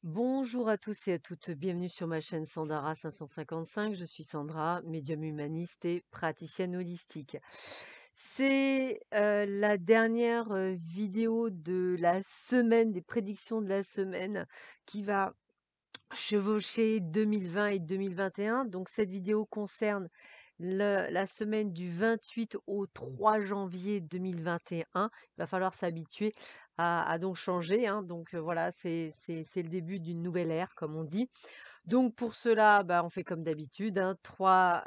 Bonjour à tous et à toutes, bienvenue sur ma chaîne Sandara 555. Je suis Sandra, médium humaniste et praticienne holistique. C'est la dernière vidéo de la semaine, des prédictions de la semaine qui va chevaucher 2020 et 2021. Donc cette vidéo concerne la semaine du 28 au 3 janvier 2021. Il va falloir s'habituer à donc changer, hein. Donc voilà, c'est le début d'une nouvelle ère, comme on dit. Donc pour cela, bah, on fait comme d'habitude, hein, trois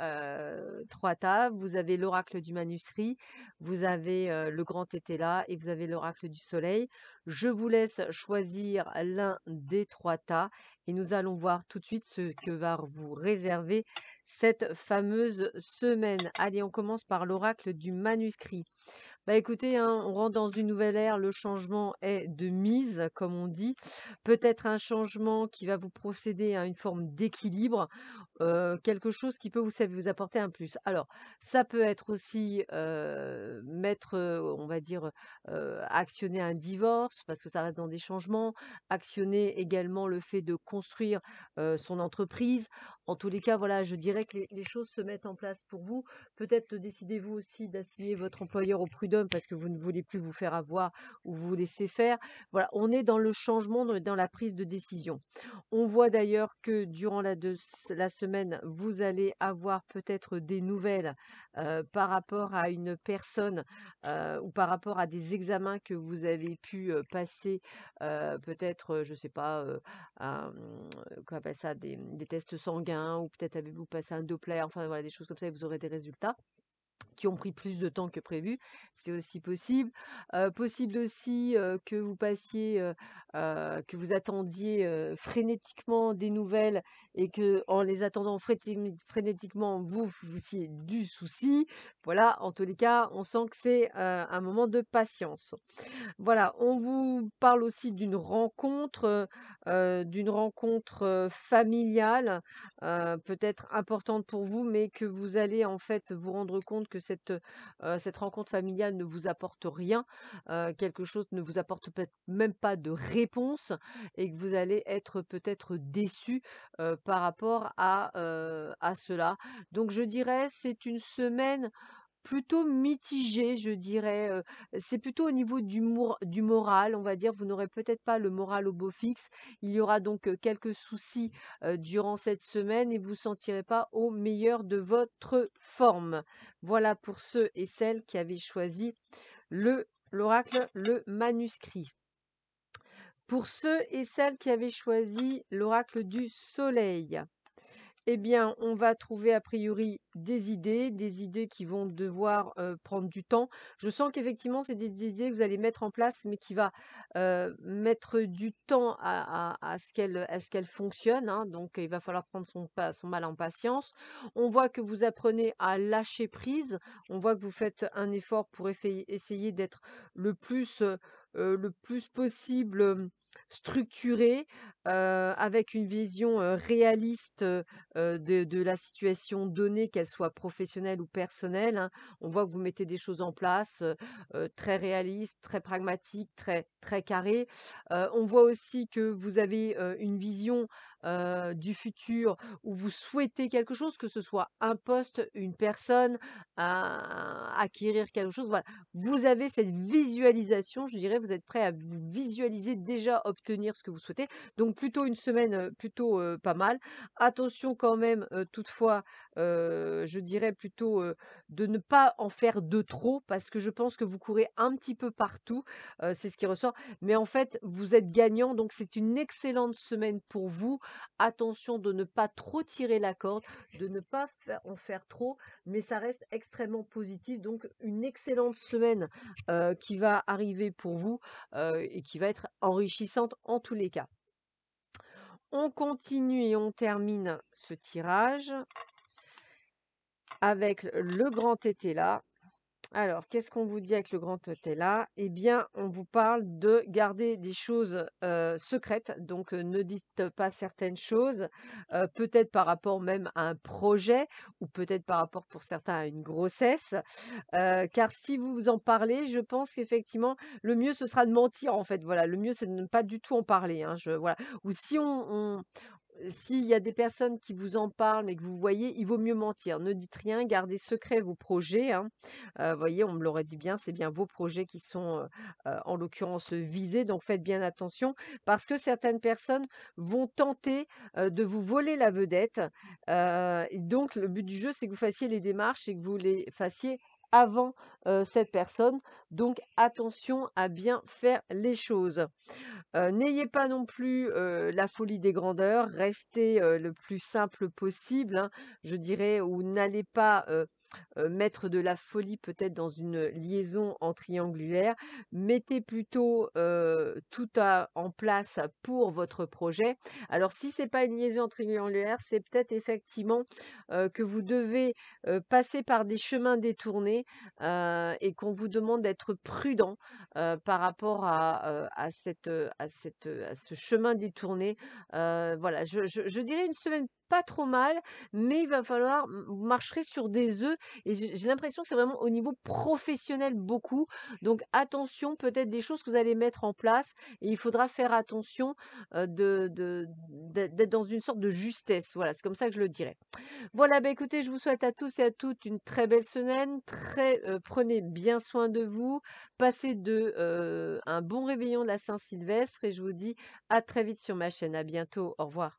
tables. Vous avez l'oracle du manuscrit, vous avez le grand tété là et vous avez l'oracle du soleil. Je vous laisse choisir l'un des trois tas et nous allons voir tout de suite ce que va vous réserver cette fameuse semaine. Allez, on commence par l'oracle du manuscrit. Bah écoutez, hein, on rentre dans une nouvelle ère, le changement est de mise, comme on dit. Peut-être un changement qui va vous procéder à une forme d'équilibre, quelque chose qui peut vous apporter un plus. Alors, ça peut être aussi, mettre, on va dire, actionner un divorce parce que ça reste dans des changements, actionner également le fait de construire, son entreprise. En tous les cas, voilà, je dirais que les choses se mettent en place pour vous. Peut-être décidez-vous aussi d'assigner votre employeur au prud'homme parce que vous ne voulez plus vous faire avoir ou vous laisser faire. Voilà, on est dans le changement, dans la prise de décision. On voit d'ailleurs que durant la semaine, vous allez avoir peut-être des nouvelles par rapport à une personne ou par rapport à des examens que vous avez pu passer, peut-être, je ne sais pas, qu'on appelle ça, des tests sanguins, ou peut-être avez-vous passé un Doppler, enfin voilà, des choses comme ça, et vous aurez des résultats qui ont pris plus de temps que prévu, c'est aussi possible. Possible aussi, que vous passiez, que vous attendiez, frénétiquement des nouvelles et que en les attendant frénétiquement, vous eussiez du souci. Voilà, en tous les cas, on sent que c'est, un moment de patience. Voilà, on vous parle aussi d'une rencontre, familiale, peut-être importante pour vous, mais que vous allez en fait vous rendre compte que cette rencontre familiale ne vous apporte rien, quelque chose ne vous apporte peut-être même pas de réponse et que vous allez être peut-être déçu par rapport à cela. Donc je dirais, c'est une semaine plutôt mitigé, je dirais, c'est plutôt au niveau du moral, on va dire. Vous n'aurez peut-être pas le moral au beau fixe. Il y aura donc, quelques soucis, durant cette semaine et vous ne vous sentirez pas au meilleur de votre forme. Voilà pour ceux et celles qui avaient choisi l'oracle, le manuscrit. Pour ceux et celles qui avaient choisi l'oracle du soleil, eh bien, on va trouver a priori des idées qui vont devoir prendre du temps. Je sens qu'effectivement, c'est des idées que vous allez mettre en place, mais qui va mettre du temps à ce qu'elles fonctionnent, hein. Donc, il va falloir prendre son mal en patience. On voit que vous apprenez à lâcher prise. On voit que vous faites un effort pour essayer d'être le plus possible structuré, avec une vision réaliste de la situation donnée, qu'elle soit professionnelle ou personnelle, hein. On voit que vous mettez des choses en place, très réalistes, très pragmatiques, très carrées. On voit aussi que vous avez, une vision, du futur où vous souhaitez quelque chose, que ce soit un poste, une personne, acquérir quelque chose, voilà. Vous avez cette visualisation, je dirais, vous êtes prêt à vous visualiser déjà obtenir ce que vous souhaitez. Donc plutôt une semaine, plutôt, pas mal. Attention quand même, toutefois, je dirais plutôt, de ne pas en faire de trop parce que je pense que vous courez un petit peu partout, c'est ce qui ressort. Mais en fait, vous êtes gagnant, donc c'est une excellente semaine pour vous. Attention de ne pas trop tirer la corde, de ne pas en faire trop, mais ça reste extrêmement positif. Donc une excellente semaine qui va arriver pour vous et qui va être enrichissante en tous les cas. On continue et on termine ce tirage avec le grand tété là. Alors, qu'est-ce qu'on vous dit avec le grand hôtel là? Eh bien, on vous parle de garder des choses, secrètes, donc ne dites pas certaines choses, peut-être par rapport même à un projet ou peut-être par rapport pour certains à une grossesse, car si vous en parlez, je pense qu'effectivement, le mieux ce sera de mentir, en fait, voilà. Le mieux, c'est de ne pas du tout en parler, hein, voilà. Ou si s'il y a des personnes qui vous en parlent, mais que vous voyez, il vaut mieux mentir. Ne dites rien, gardez secret vos projets, hein. Voyez, on me l'aurait dit bien, c'est bien vos projets qui sont, en l'occurrence, visés, donc faites bien attention parce que certaines personnes vont tenter, de vous voler la vedette, et donc le but du jeu, c'est que vous fassiez les démarches et que vous les fassiez avant, cette personne, donc attention à bien faire les choses. N'ayez pas non plus, la folie des grandeurs, restez, le plus simple possible, hein, je dirais, ou n'allez pas, mettre de la folie peut-être dans une liaison en triangulaire. Mettez plutôt, tout à en place pour votre projet. Alors si c'est pas une liaison en triangulaire, c'est peut-être effectivement, que vous devez, passer par des chemins détournés, et qu'on vous demande d'être prudent, par rapport à ce chemin détourné. Voilà, je dirais une semaine pas trop mal, mais il va falloir vous marcherez sur des œufs et j'ai l'impression que c'est vraiment au niveau professionnel beaucoup. Donc attention, peut-être des choses que vous allez mettre en place et il faudra faire attention, d'être dans une sorte de justesse. Voilà, c'est comme ça que je le dirais. Voilà, bah, écoutez, je vous souhaite à tous et à toutes une très belle semaine. Prenez bien soin de vous. Passez un bon réveillon de la Saint-Sylvestre et je vous dis à très vite sur ma chaîne. À bientôt. Au revoir.